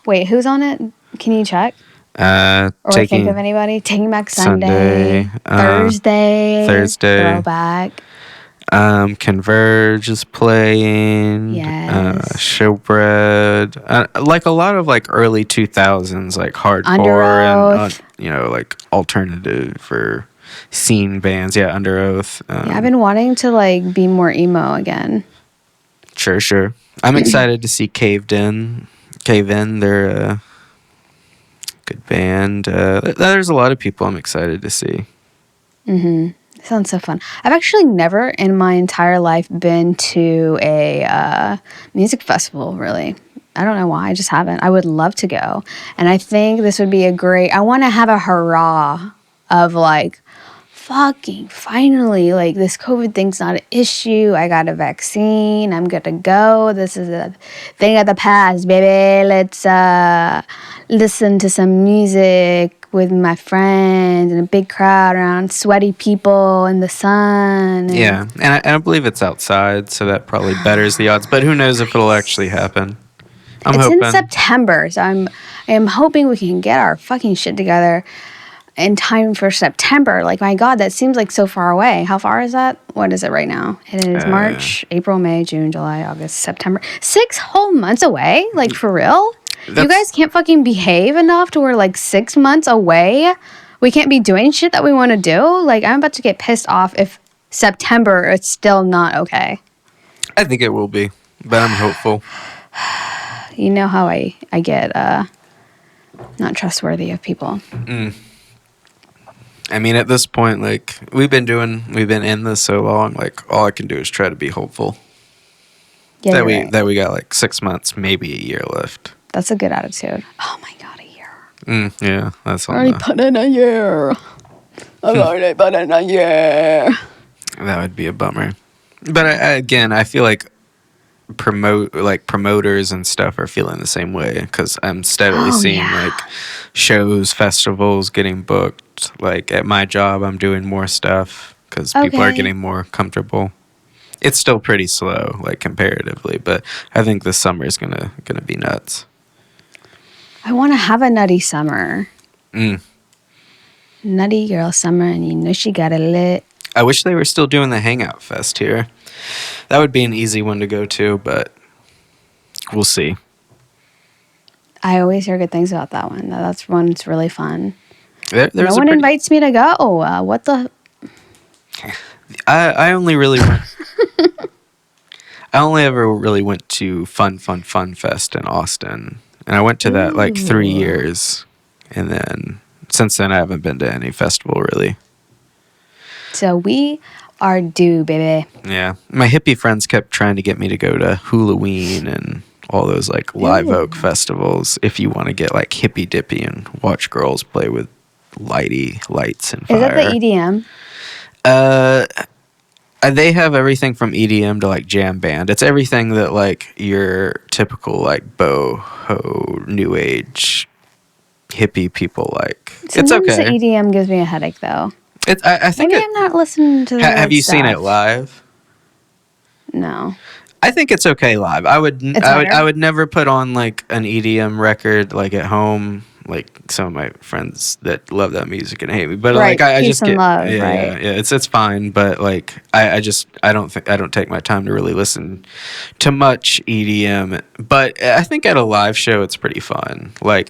Wait, who's on it? Can you check? Or think of anybody? Taking Back Sunday. Thursday. Throwback. Converge is playing. Yes. Showbread. Like a lot of like early 2000s, like hardcore and like alternative or scene bands. Yeah, Under Oath. I've been wanting to like be more emo again. Sure. I'm excited to see Cave In. They're a good band. There's a lot of people I'm excited to see. Sounds so fun. I've actually never in my entire life been to a music festival, really. I don't know why. I just haven't. I would love to go. And I think this would be I want to have a hurrah of like, fucking finally, like this COVID thing's not an issue. I got a vaccine. I'm good to go. This is a thing of the past, baby. Let's listen to some music with my friends and a big crowd around sweaty people in the sun. Yeah, and I believe it's outside, so that probably betters the odds. But who knows if it'll actually happen. I'm hoping. It's in September, so I am hoping we can get our fucking shit together in time for September. Like, my God, that seems like so far away. How far is that? What is it right now? It is March, April, May, June, July, August, September. 6 whole months away? Like, for real? You guys can't fucking behave enough to where, like, 6 months away, we can't be doing shit that we want to do? Like, I'm about to get pissed off if September it's still not okay. I think it will be, but I'm hopeful. You know how I get not trustworthy of people. I mean, at this point, like, we've been in this so long, like, all I can do is try to be hopeful. Yeah, that we got, like, 6 months, maybe a year left. That's a good attitude. Oh, my God, a year. Yeah, that's all. I already put in a year. I've already put in a year. That would be a bummer. But again, I feel like promoters and stuff are feeling the same way because I'm steadily Oh seeing yeah. like shows, festivals getting booked. Like at my job, I'm doing more stuff because people are Okay. getting more comfortable. It's still pretty slow, like comparatively, but I think this summer is gonna be nuts. I want to have a nutty summer. Mm. Nutty girl summer, and you know she got it lit. I wish they were still doing the Hangout Fest here. That would be an easy one to go to, but we'll see. I always hear good things about that one. That's one that's really fun. There's No a one pretty, invites me to go. What the? I only really went. I only ever really went to Fun Fest in Austin, and I went to that like 3 Ooh. years, and then since then I haven't been to any festival really. So we are due, baby. Yeah, my hippie friends kept trying to get me to go to Halloween and all those like live Ooh. oak festivals. If you want to get like hippy dippy and watch girls play with lights and fire. Is that the EDM? They have everything from EDM to like jam band. It's everything that like your typical like boho new age hippie people like. It's Sometimes okay. the EDM gives me a headache, though. I think Maybe I'm not listening to the right have you seen it stuff. live? No. I think it's okay live. I would better? I would never put on like an EDM record like at home. Like some of my friends that love that music and hate me, but Right, like I peace just and get love, yeah, right? yeah, it's fine. But like I don't take my time to really listen to much EDM. But I think at a live show it's pretty fun. Like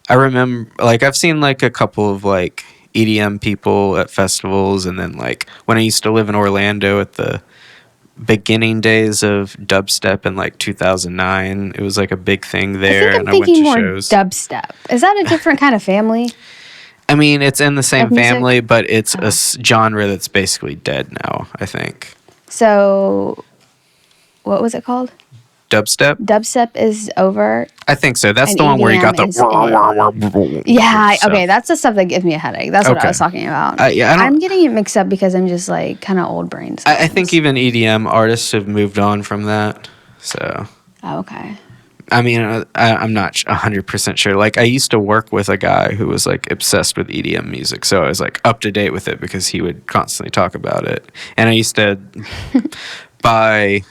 I remember, like I've seen like a couple of like EDM people at festivals, and then like when I used to live in Orlando at the beginning days of dubstep in like 2009, it was like a big thing I there, think I'm and I went thinking to more shows. dubstep. Is that a different kind of family? I mean, it's in the same Of music? family, but it's a genre that's basically dead now, I think. So, what was it called? Dubstep? Dubstep is over. I think so. That's And the one where you got EDM is the... Yeah, stuff. okay, that's the stuff that gives me a headache. That's what I Okay. was talking about. Yeah, I'm getting it mixed up because I'm just like kind of old brain. I think even EDM artists have moved on from that. So, Oh, okay. I mean, I'm not 100% sure. Like, I used to work with a guy who was like obsessed with EDM music, so I was like up to date with it because he would constantly talk about it. And I used to buy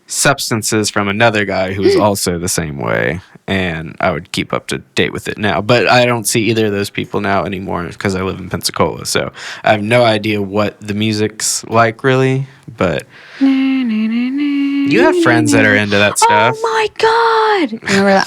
substances from another guy who was also the same way, and I would keep up to date with it now. But I don't see either of those people now anymore because I live in Pensacola, so I have no idea what the music's like really. But you have friends that are into that stuff. Oh my god! Remember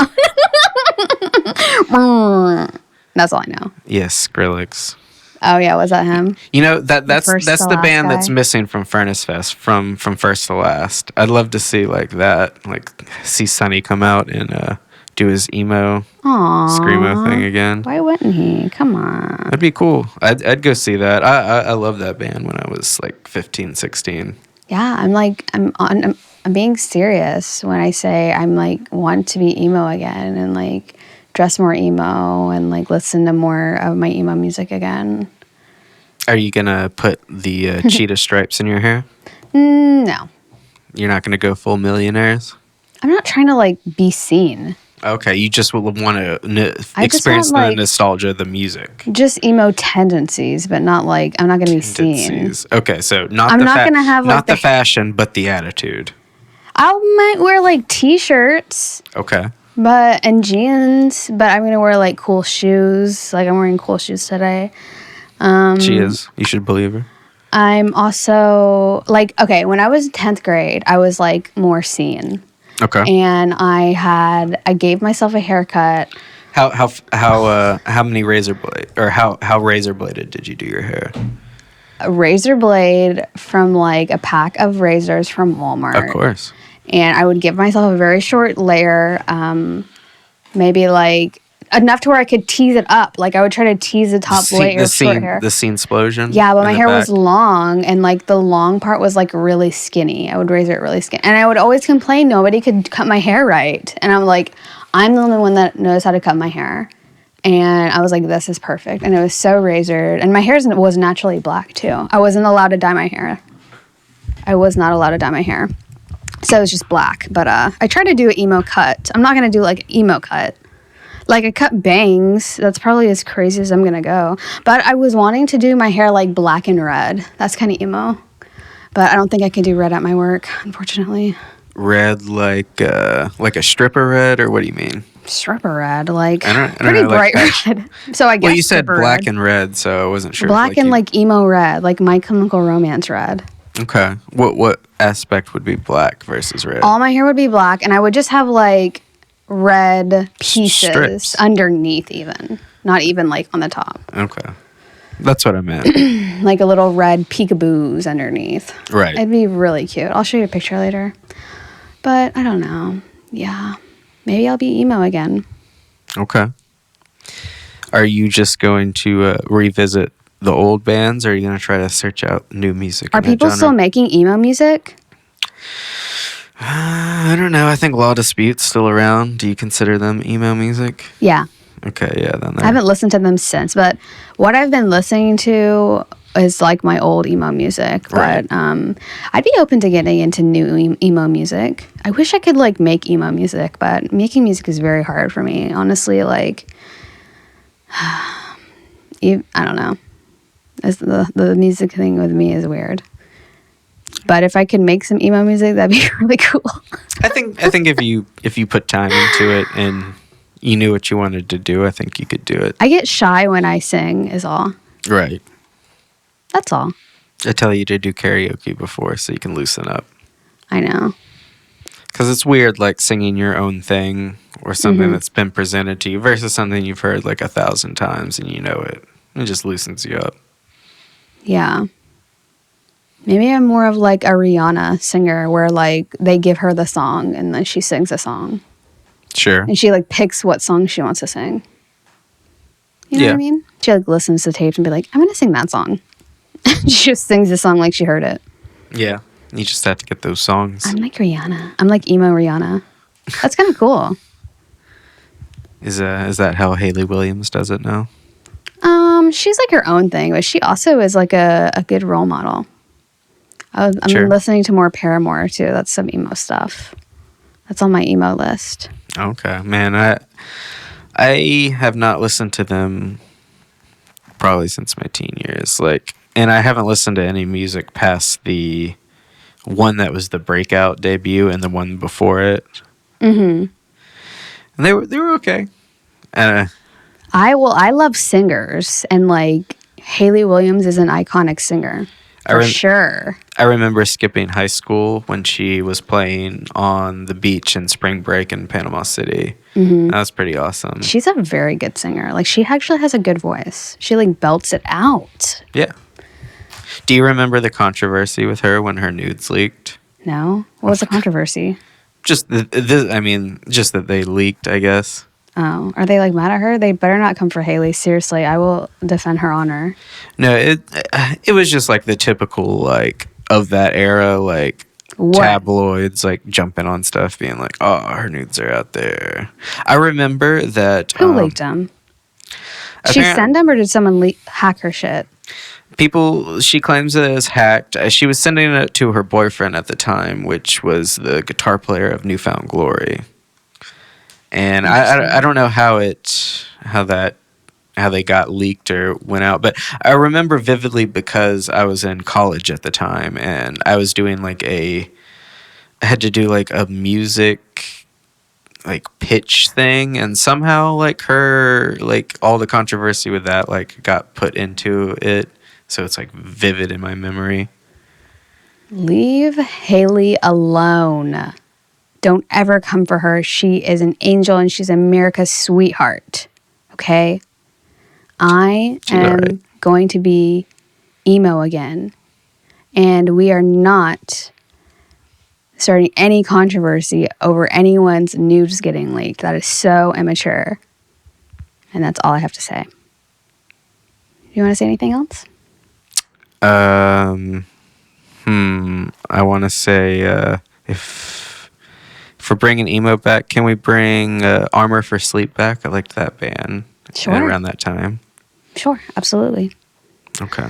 that? That's all I know. Yes, Skrillex. Oh yeah, was that him? You know that's First to the Last band that's guy? missing from Furnace Fest from first to last. I'd love to see like that, like see Sonny come out and do his emo Aww. screamo thing again. Why wouldn't he? Come on. That'd be cool. I'd go see that. I love that band when I was like 15, 16. Yeah, I'm being serious when I say I'm like want to be emo again and like dress more emo and like listen to more of my emo music again. Are you gonna put the cheetah stripes in your hair? No. You're not gonna go full Millionaires? I'm not trying to like be seen. Okay, you just will want to I just experience want, the like- nostalgia of the music. Just emo tendencies, but not like I'm not going to be seen. Tendencies. Okay, so not I'm the not gonna have, like, not the the- fashion, but the attitude. I might wear like t-shirts, Okay. and jeans, but I'm going to wear like cool shoes. Like I'm wearing cool shoes today. She is. You should believe her. I'm also like okay, when I was in 10th grade, I was like more seen. Okay. And I gave myself a haircut. How many razor blade or how razor bladed did you do your hair? A razor blade from like a pack of razors from Walmart. Of course. And I would give myself a very short layer, maybe like enough to where I could tease it up. Like I would try to tease the top layer of short hair. The scene explosion. Yeah, but in my the hair back? was long, and like the long part was like really skinny. I would razor it really skinny, and I would always complain nobody could cut my hair right. And I'm like, I'm the only one that knows how to cut my hair. And I was like, this is perfect. And it was so razored, and my hair was naturally black too. I wasn't allowed to dye my hair. I was not allowed to dye my hair. So it was just black. But I tried to do an emo cut. I'm not going to do like an emo cut. Like I cut bangs. That's probably as crazy as I'm going to go. But I was wanting to do my hair like black and red. That's kind of emo. But I don't think I can do red at my work, unfortunately. Red like a stripper red, or what do you mean? Stripper red, like I don't pretty know, bright like, red. So I guess well, you said stripper black red. and red, so I wasn't sure. Black if, and you- like emo red, like My Chemical Romance red. Okay. What aspect would be black versus red? All my hair would be black, and I would just have like red pieces Strips. underneath, even not even like on the top, Okay. That's what I meant. like a little red peekaboos underneath. Right. It'd be really cute. I'll show you a picture later. But I don't know. Yeah, maybe I'll be emo again. Okay. Are you just going to revisit the old bands, or are you going to try to search out new music? Are in that people genre? still making emo music? I don't know. I think Law Dispute's still around. Do you consider them emo music? Yeah. Okay, yeah, then I haven't listened to them since, but what I've been listening to is like my old emo music. Right. But I'd be open to getting into new emo music. I wish I could like make emo music, but making music is very hard for me. Honestly, like I don't know. The music thing with me is weird. But if I could make some emo music, that'd be really cool. I think if you put time into it and you knew what you wanted to do, I think you could do it. I get shy when I sing is all. Right. That's all. I tell you to do karaoke before so you can loosen up. I know. Because it's weird, like singing your own thing or something Mm-hmm. that's been presented to you versus something you've heard like 1,000 times and you know it. It just loosens you up. Yeah. Maybe I'm more of like a Rihanna singer where like they give her the song and then she sings a song. Sure. And she like picks what song she wants to sing. You know what Yeah. I mean? She like listens to tapes and be like, I'm going to sing that song. She just sings the song like she heard it. Yeah. You just have to get those songs. I'm like Rihanna. I'm like emo Rihanna. That's kind of cool. Is that how Hayley Williams does it now? She's like her own thing, but she also is like a good role model. I'm Sure. listening to more Paramore too. That's some emo stuff. That's on my emo list. Okay, man. I have not listened to them probably since my teen years. Like, and I haven't listened to any music past the one that was the breakout debut and the one before it. Mm-hmm. And they were okay. I love singers, and like Hayley Williams is an iconic singer for sure. I remember skipping high school when she was playing on the beach in spring break in Panama City. Mm-hmm. That was pretty awesome. She's a very good singer. Like she actually has a good voice. She like belts it out. Yeah. Do you remember the controversy with her when her nudes leaked? No, what was the controversy? Just just that they leaked, I guess. Oh, are they like mad at her? They better not come for Hayley. Seriously, I will defend her honor. No, it was just like the typical like of that era, like What? tabloids like jumping on stuff, being like, "Oh, her nudes are out there." I remember that. Who leaked them? Did she send them, or did someone hack her shit? She claims it is hacked. She was sending it to her boyfriend at the time, which was the guitar player of New Found Glory. And I don't know how they got leaked or went out, but I remember vividly because I was in college at the time and I was doing I had to do like a music like pitch thing, and somehow like her like all the controversy with that like got put into it, so it's like vivid in my memory. Leave Hayley alone. Don't ever come for her. She is an angel and she's America's sweetheart. Okay? I am going to be emo again. And we are not starting any controversy over anyone's nudes getting leaked. That is so immature. And that's all I have to say. You want to say anything else? I want to say if we're bringing emo back, can we bring Armor for Sleep back? I liked that band. Sure. Around that time. Sure, absolutely. Okay.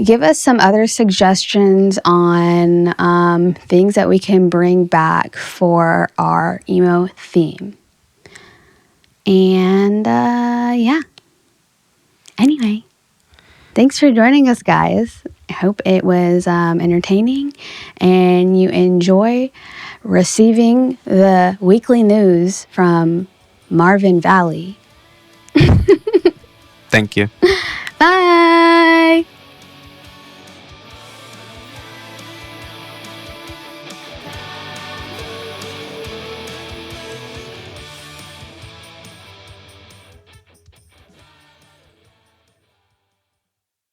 give us some other suggestions on things that we can bring back for our emo theme. And yeah. Anyway, thanks for joining us, guys. I hope it was entertaining and you enjoy receiving the weekly news from Marvin Valley. Thank you. Bye.